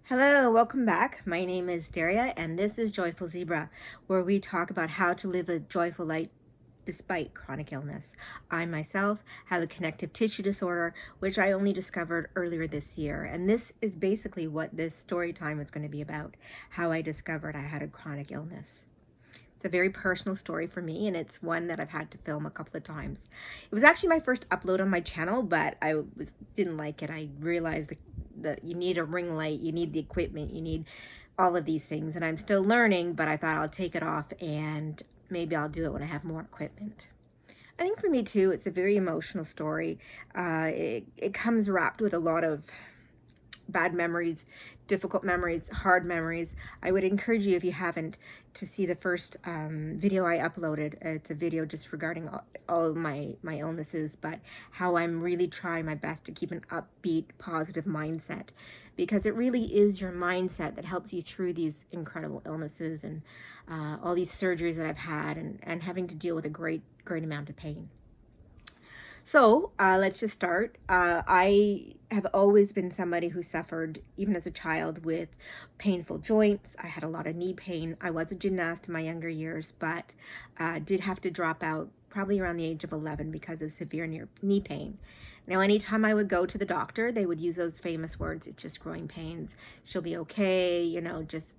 Hello, welcome back. My name is Daria, and this is Joyful Zebra, where we talk about how to live a joyful life despite chronic illness. I myself have a connective tissue disorder, which I only discovered earlier this year. And this is basically what this story time is going to be about, how I discovered I had a chronic illness. It's a very personal story for me, and it's one that I've had to film a couple of times. It was actually my first upload on my channel, but didn't like it. I realized that you need a ring light, you need the equipment, you need all of these things, and I'm still learning, but I thought I'll take it off and maybe I'll do it when I have more equipment. I think for me too, it's a very emotional story. It comes wrapped with a lot of bad memories, difficult memories, hard memories. I would encourage you, if you haven't, to see the first video I uploaded. It's a video just regarding all of my illnesses, but how I'm really trying my best to keep an upbeat, positive mindset, because it really is your mindset that helps you through these incredible illnesses and all these surgeries that I've had, and having to deal with a great amount of pain. So let's just start. I have always been somebody who suffered, even as a child, with painful joints. I had a lot of knee pain. I was a gymnast in my younger years, but did have to drop out probably around the age of 11 because of severe knee pain. Now, anytime I would go to the doctor, they would use those famous words, it's just growing pains. She'll be okay, just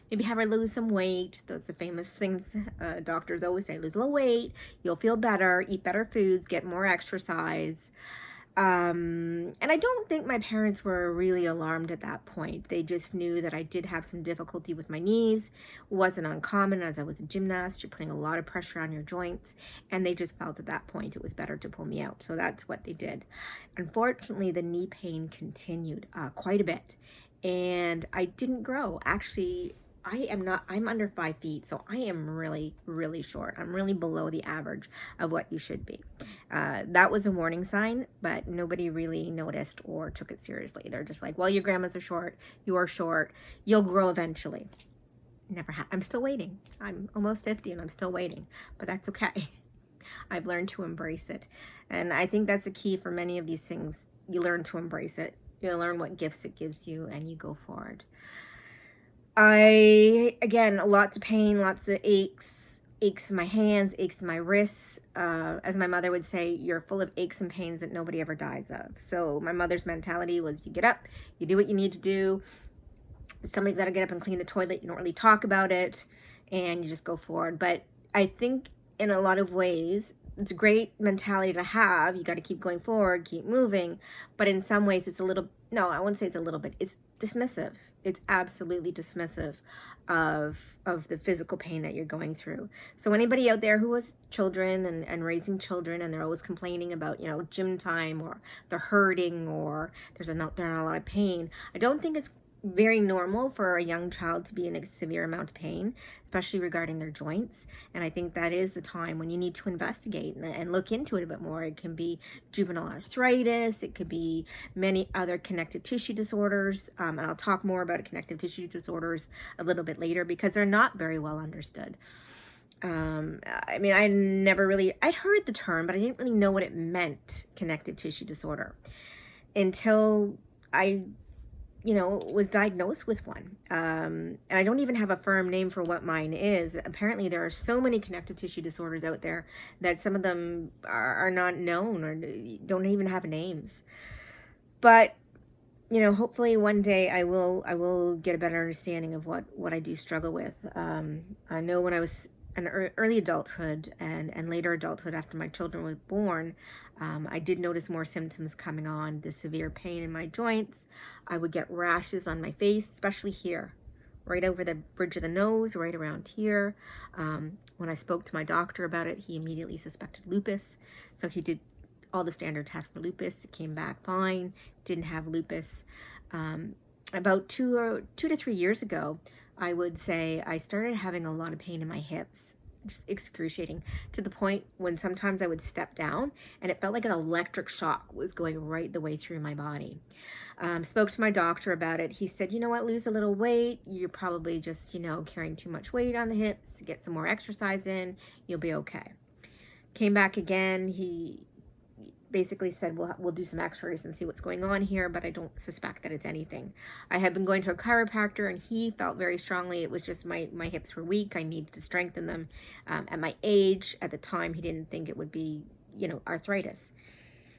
maybe have her lose some weight. Those are famous things doctors always say, lose a little weight, you'll feel better, eat better foods, get more exercise. And I don't think my parents were really alarmed at that point. They just knew that I did have some difficulty with my knees. It wasn't uncommon. As I was a gymnast, you're putting a lot of pressure on your joints, and they just felt at that point it was better to pull me out. So that's what they did. Unfortunately, the knee pain continued quite a bit, and I didn't grow. Actually, I'm under 5 feet, so I am really, really short. I'm really below the average of what you should be. That was a warning sign, but nobody really noticed or took it seriously. They're just like, well, your grandmas are short, you are short, you'll grow eventually. I'm still waiting. I'm almost 50 and I'm still waiting, but that's okay. I've learned to embrace it. And I think that's a key for many of these things. You learn to embrace it. You learn what gifts it gives you, and you go forward. Again, lots of pain, lots of aches in my hands, aches in my wrists. As my mother would say, you're full of aches and pains that nobody ever dies of. So my mother's mentality was, you get up, you do what you need to do. Somebody's got to get up and clean the toilet. You don't really talk about it, and you just go forward. But I think in a lot of ways, it's a great mentality to have. You got to keep going forward, keep moving. But in some ways, it's a little, no, I wouldn't say it's a little bit. It's dismissive. It's absolutely dismissive of the physical pain that you're going through. So anybody out there who has children and raising children, and they're always complaining about, gym time, or they're hurting, or they're not a lot of pain, I don't think it's very normal for a young child to be in a severe amount of pain, especially regarding their joints. And I think that is the time when you need to investigate and look into it a bit more. It can be juvenile arthritis, it could be many other connective tissue disorders, and I'll talk more about connective tissue disorders a little bit later, because they're not very well understood. I'd heard the term, but I didn't really know what it meant, connective tissue disorder, until I was diagnosed with one. And I don't even have a firm name for what mine is. Apparently there are so many connective tissue disorders out there that some of them are not known or don't even have names. But, hopefully one day I will get a better understanding of what I do struggle with. I know when I was in early adulthood and later adulthood, after my children were born, I did notice more symptoms coming on, the severe pain in my joints. I would get rashes on my face, especially here, right over the bridge of the nose, right around here. When I spoke to my doctor about it, he immediately suspected lupus. So he did all the standard tests for lupus. It came back fine, didn't have lupus. About 2 to 3 years ago, I would say I started having a lot of pain in my hips, just excruciating, to the point when sometimes I would step down and it felt like an electric shock was going right the way through my body. Spoke to my doctor about it. He said, you know what, lose a little weight. You're probably just, carrying too much weight on the hips. Get some more exercise in. You'll be okay. Came back again. He basically said, we'll do some x-rays and see what's going on here, but I don't suspect that it's anything. I had been going to a chiropractor, and he felt very strongly it was just my hips were weak. I needed to strengthen them. At my age, at the time, he didn't think it would be, arthritis.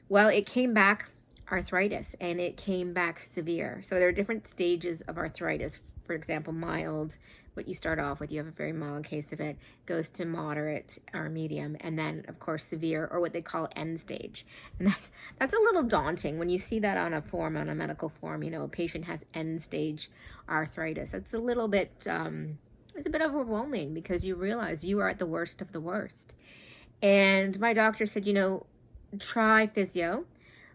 Well, it came back arthritis, and it came back severe. So there are different stages of arthritis. For example, mild, what you start off with, you have a very mild case of it, goes to moderate or medium, and then of course severe, or what they call end stage. And that's a little daunting when you see that on a form, on a medical form. A patient has end stage arthritis. It's a little bit it's a bit overwhelming, because you realize you are at the worst of the worst. And my doctor said, try physio.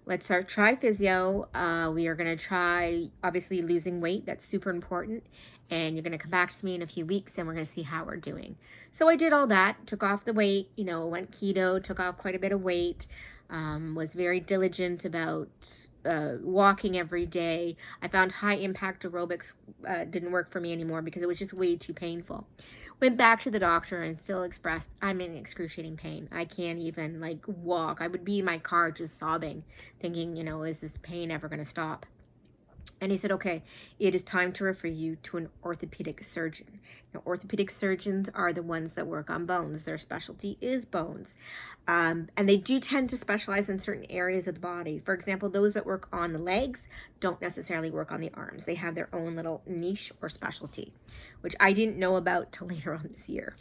Let's try physio. We are going to try, obviously, losing weight. That's super important. And you're going to come back to me in a few weeks, and we're going to see how we're doing. So I did all that, took off the weight, went keto, took off quite a bit of weight, was very diligent about walking every day. I found high impact aerobics didn't work for me anymore because it was just way too painful. Went back to the doctor and still expressed, I'm in excruciating pain. I can't even walk. I would be in my car just sobbing, thinking, is this pain ever going to stop? And he said, okay, it is time to refer you to an orthopedic surgeon. Now, orthopedic surgeons are the ones that work on bones. Their specialty is bones. And they do tend to specialize in certain areas of the body. For example, those that work on the legs don't necessarily work on the arms. They have their own little niche or specialty, which I didn't know about till later on this year.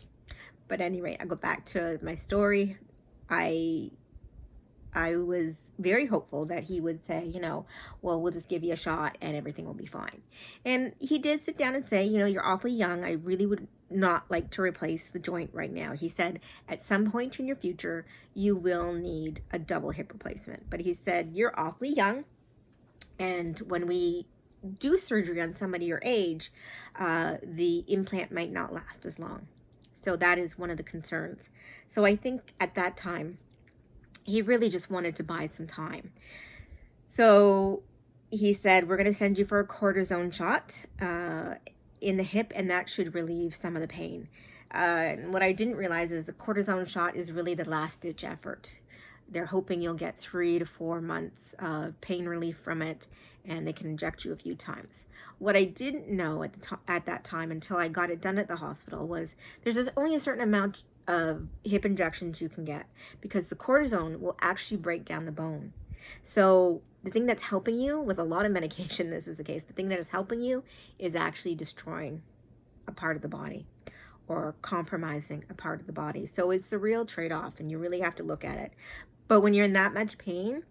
But at any rate, I go back to my story. I was very hopeful that he would say, well, we'll just give you a shot and everything will be fine. And he did sit down and say, you're awfully young. I really would not like to replace the joint right now. He said, at some point in your future, you will need a double hip replacement. But he said, you're awfully young. And when we do surgery on somebody your age, the implant might not last as long. So that is one of the concerns. So I think at that time, he really just wanted to buy some time. So he said, we're going to send you for a cortisone shot in the hip, and that should relieve some of the pain. And what I didn't realize is the cortisone shot is really the last ditch effort. They're hoping you'll get 3 to 4 months of pain relief from it, and they can inject you a few times. What I didn't know at that time, until I got it done at the hospital, was there's only a certain amount of hip injections you can get, because the cortisone will actually break down the bone. So the thing that's helping you with a lot of medication, this is the case, the thing that is helping you is actually destroying a part of the body or compromising a part of the body. So it's a real trade-off, and you really have to look at it. But when you're in that much pain,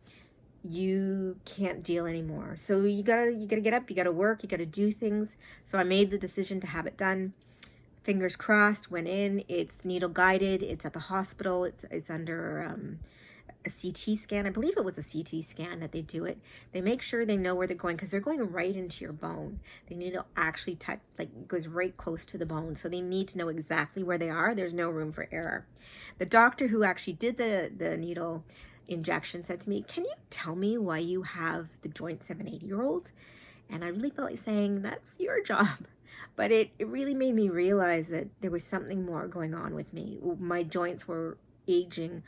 you can't deal anymore. So you gotta get up, you gotta work, you gotta do things. So I made the decision to have it done. Fingers crossed, went in. It's needle guided. It's at the hospital. It's under a CT scan. I believe it was a CT scan that they do it. They make sure they know where they're going, because they're going right into your bone. They need to actually touch, it goes right close to the bone. So they need to know exactly where they are. There's no room for error. The doctor who actually did the needle injection said to me, can you tell me why you have the joints of an 80-year-old? And I really felt like saying, that's your job. But it really made me realize that there was something more going on with me. My joints were aging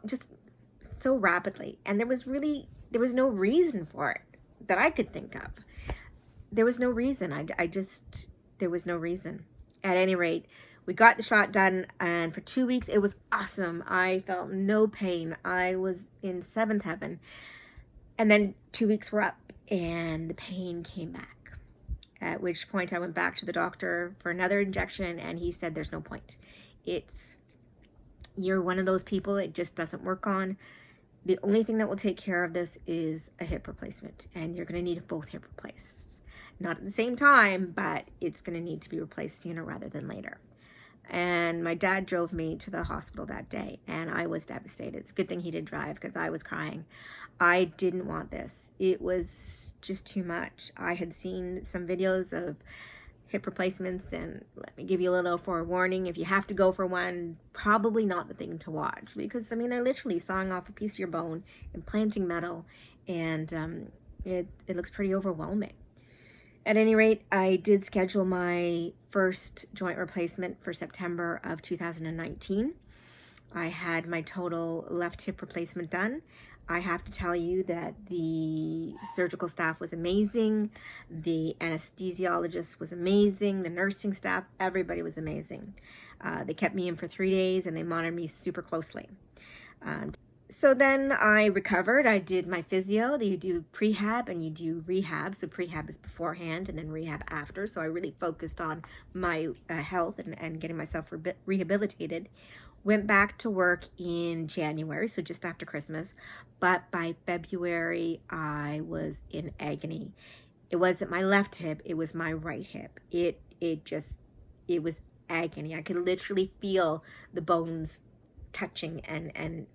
just so rapidly. And there was no reason for it that I could think of. There was no reason. There was no reason. At any rate, we got the shot done, and for 2 weeks, it was awesome. I felt no pain. I was in seventh heaven. And then 2 weeks were up, and the pain came back, at which point I went back to the doctor for another injection, and he said, there's no point. You're one of those people it just doesn't work on. The only thing that will take care of this is a hip replacement, and you're going to need both hip replaced. Not at the same time, but it's going to need to be replaced sooner rather than later. And my dad drove me to the hospital that day, and I was devastated. It's a good thing he did drive, because I was crying. I didn't want this. It was just too much. I had seen some videos of hip replacements, and let me give you a little forewarning. If you have to go for one, probably not the thing to watch, because they're literally sawing off a piece of your bone, implanting metal, and it looks pretty overwhelming. At any rate, I did schedule my first joint replacement for September of 2019. I had my total left hip replacement done. I have to tell you that the surgical staff was amazing. The anesthesiologist was amazing. The nursing staff, everybody was amazing. They kept me in for 3 days and they monitored me super closely. So then I recovered. I did my physio. You do prehab and you do rehab. So prehab is beforehand and then rehab after. So I really focused on my health and getting myself rehabilitated. Went back to work in January, so just after Christmas. But by February, I was in agony. It wasn't my left hip, it was my right hip. It was agony. I could literally feel the bones touching and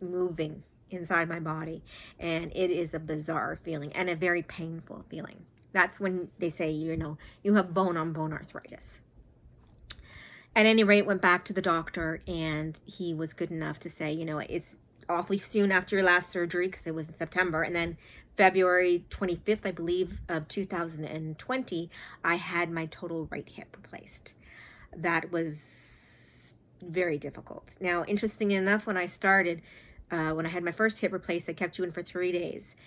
moving inside my body. And it is a bizarre feeling and a very painful feeling. That's when they say, you have bone-on-bone arthritis. At any rate, went back to the doctor and he was good enough to say, it's awfully soon after your last surgery because it was in September. And then February 25th, I believe, of 2020, I had my total right hip replaced. That was very difficult. Now, interesting enough, when I started, when I had my first hip replaced, they kept you in for 3 days.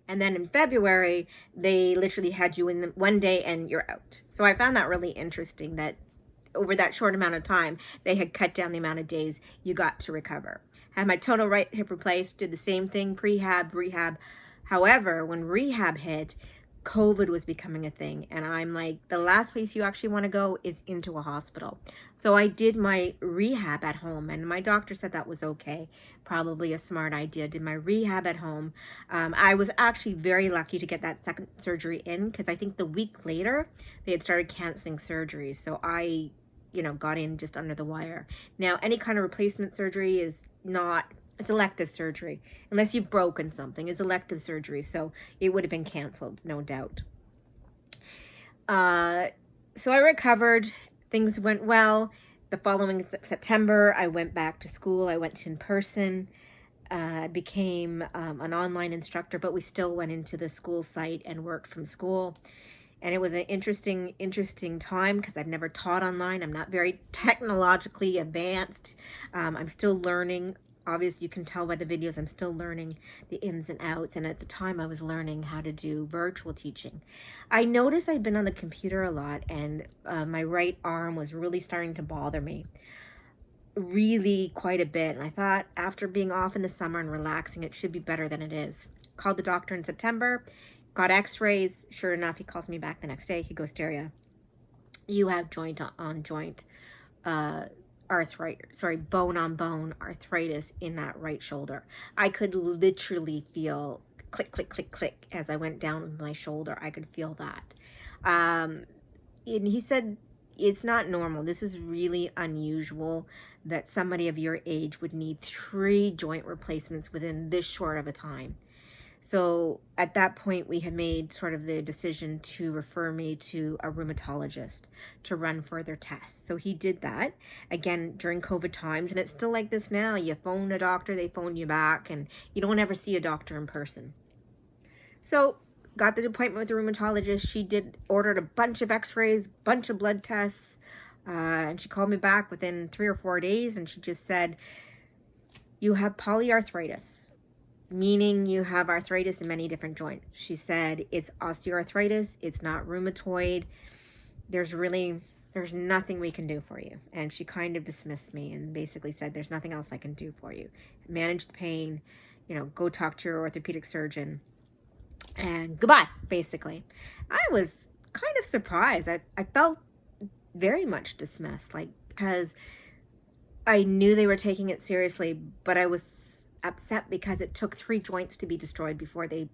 And then in February, they literally had you in 1 day and you're out. So I found that really interesting that over that short amount of time, they had cut down the amount of days you got to recover. Had my total right hip replaced, did the same thing, prehab, rehab. However, when rehab hit, COVID was becoming a thing. And I'm like, the last place you actually want to go is into a hospital. So I did my rehab at home and my doctor said that was okay. Probably a smart idea. Did my rehab at home. I was actually very lucky to get that second surgery in because I think the week later they had started canceling surgeries. So I, got in just under the wire. Now, any kind of replacement surgery is not, it's elective surgery. Unless you've broken something, it's elective surgery. So it would have been canceled, no doubt. So I recovered. Things went well. The following September, I went back to school. I went in person. Became an online instructor, but we still went into the school site and worked from school. And it was an interesting time because I've never taught online. I'm not very technologically advanced. I'm still learning. Obviously, you can tell by the videos, I'm still learning the ins and outs. And at the time, I was learning how to do virtual teaching. I noticed I'd been on the computer a lot and my right arm was really starting to bother me. Really quite a bit. And I thought after being off in the summer and relaxing, it should be better than it is. Called the doctor in September. Got x-rays. Sure enough, he calls me back the next day. He goes, Daria, you have joint on joint arthritis, bone on bone arthritis in that right shoulder. I could literally feel click, click, click, click as I went down my shoulder. I could feel that. And he said, it's not normal. This is really unusual that somebody of your age would need 3 joint replacements within this short of a time. So at that point, we had made sort of the decision to refer me to a rheumatologist to run further tests. So he did that, again, during COVID times. And it's still like this now. You phone a doctor, they phone you back, and you don't ever see a doctor in person. So got the appointment with the rheumatologist. She ordered a bunch of x-rays, bunch of blood tests. And she called me back within 3 or 4 days. And she just said, you have polyarthritis. Meaning you have arthritis in many different joints. She said, it's osteoarthritis. It's not rheumatoid. There's nothing we can do for you. And she kind of dismissed me and basically said, there's nothing else I can do for you. Manage the pain, go talk to your orthopedic surgeon and goodbye, basically. I was kind of surprised. I felt very much dismissed, because I knew they were taking it seriously, but I was upset because it took 3 joints to be destroyed before they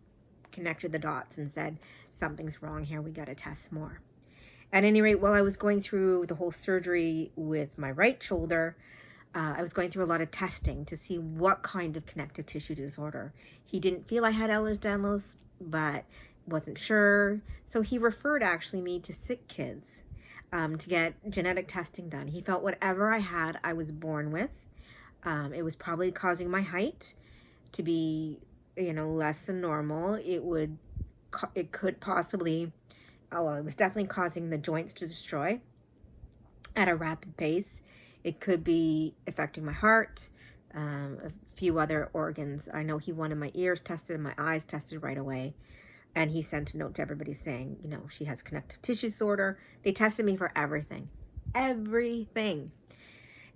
connected the dots and said, something's wrong here, we got to test more. At any rate, while I was going through the whole surgery with my right shoulder, I was going through a lot of testing to see what kind of connective tissue disorder. He didn't feel I had Ehlers-Danlos, but wasn't sure. So he referred actually me to sick kids to get genetic testing done. He felt whatever I had, I was born with. It was probably causing my height to be, less than normal. It could possibly, it was definitely causing the joints to destroy at a rapid pace. It could be affecting my heart, a few other organs. I know he wanted my ears tested and my eyes tested right away. And he sent a note to everybody saying, you know, she has connective tissue disorder. They tested me for everything. Everything.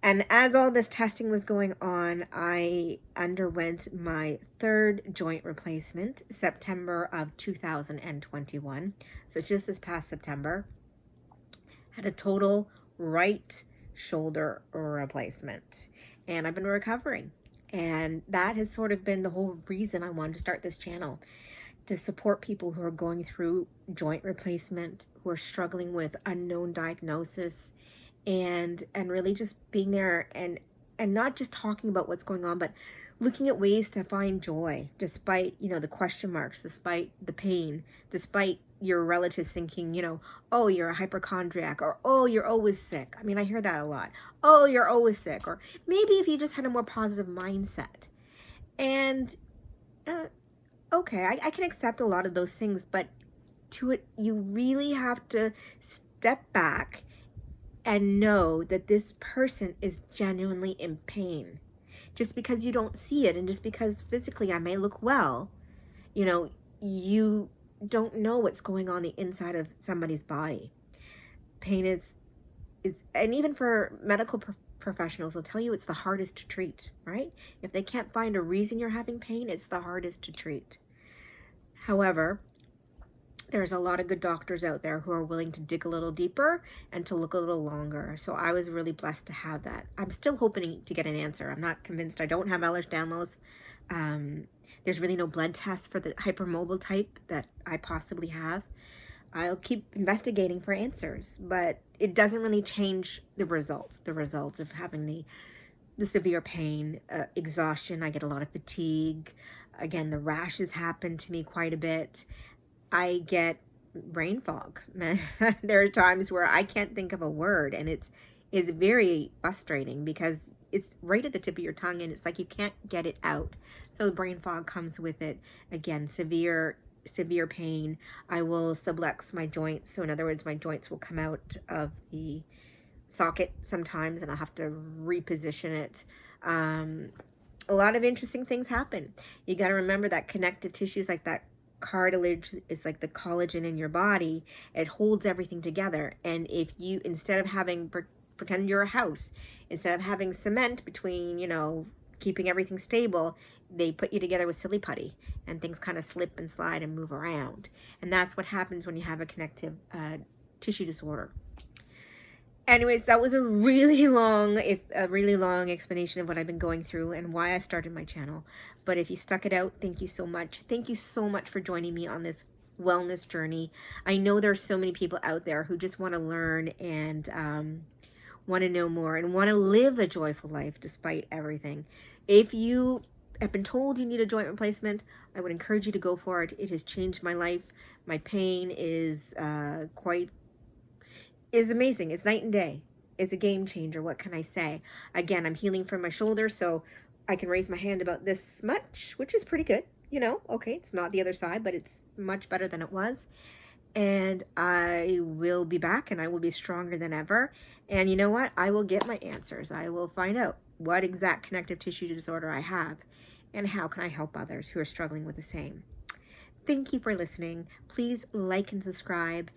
And as all this testing was going on, I underwent my third joint replacement, September of 2021. So just this past September, had a total right shoulder replacement. And I've been recovering. And that has sort of been the whole reason I wanted to start this channel, to support people who are going through joint replacement, who are struggling with unknown diagnosis, and really just being there and not just talking about what's going on, but looking at ways to find joy despite, you know, the question marks, despite the pain, despite your relatives thinking, you know, oh, you're a hypochondriac, or oh, you're always sick. I mean, I hear that a lot. Oh, you're always sick. Or maybe if you just had a more positive mindset. And okay, I can accept a lot of those things, but to it, you really have to step back and know that this person is genuinely in pain. Just because you don't see it, and just because physically I may look well, you know, you don't know what's going on the inside of somebody's body. Pain is and even for medical professionals, they'll tell you it's the hardest to treat, right? If they can't find a reason you're having pain, it's the hardest to treat. However, there's a lot of good doctors out there who are willing to dig a little deeper and to look a little longer. So I was really blessed to have that. I'm still hoping to get an answer. I'm not convinced. I don't have Ehlers-Danlos. There's really no blood test for the hypermobile type that I possibly have. I'll keep investigating for answers, but it doesn't really change the results of having the severe pain, exhaustion. I get a lot of fatigue. Again, the rashes happen to me quite a bit. I get brain fog. There are times where I can't think of a word, and it's very frustrating because it's right at the tip of your tongue and it's like you can't get it out. So the brain fog comes with it. Again, severe pain. I will sublux my joints. So in other words, my joints will come out of the socket sometimes and I'll have to reposition it. A lot of interesting things happen. You got to remember that connective tissues, like that cartilage, is like the collagen in your body. It holds everything together. And if you, instead of having, pretend you're a house, instead of having cement between, you know, keeping everything stable, they put you together with silly putty and things kind of slip and slide and move around. And that's what happens when you have a connective tissue disorder. Anyways, that was a really long explanation of what I've been going through and why I started my channel. But if you stuck it out, thank you so much. Thank you so much for joining me on this wellness journey. I know there's so many people out there who just want to learn and want to know more and want to live a joyful life despite everything. If you have been told you need a joint replacement, I would encourage you to go for it. It has changed my life. My pain is amazing. It's night and day. It's a game changer. What can I say? Again, I'm healing from my shoulder, so I can raise my hand about this much, which is pretty good. You know, okay, it's not the other side, but it's much better than it was. And I will be back and I will be stronger than ever. And you know what? I will get my answers. I will find out what exact connective tissue disorder I have and how can I help others who are struggling with the same. Thank you for listening. Please like and subscribe.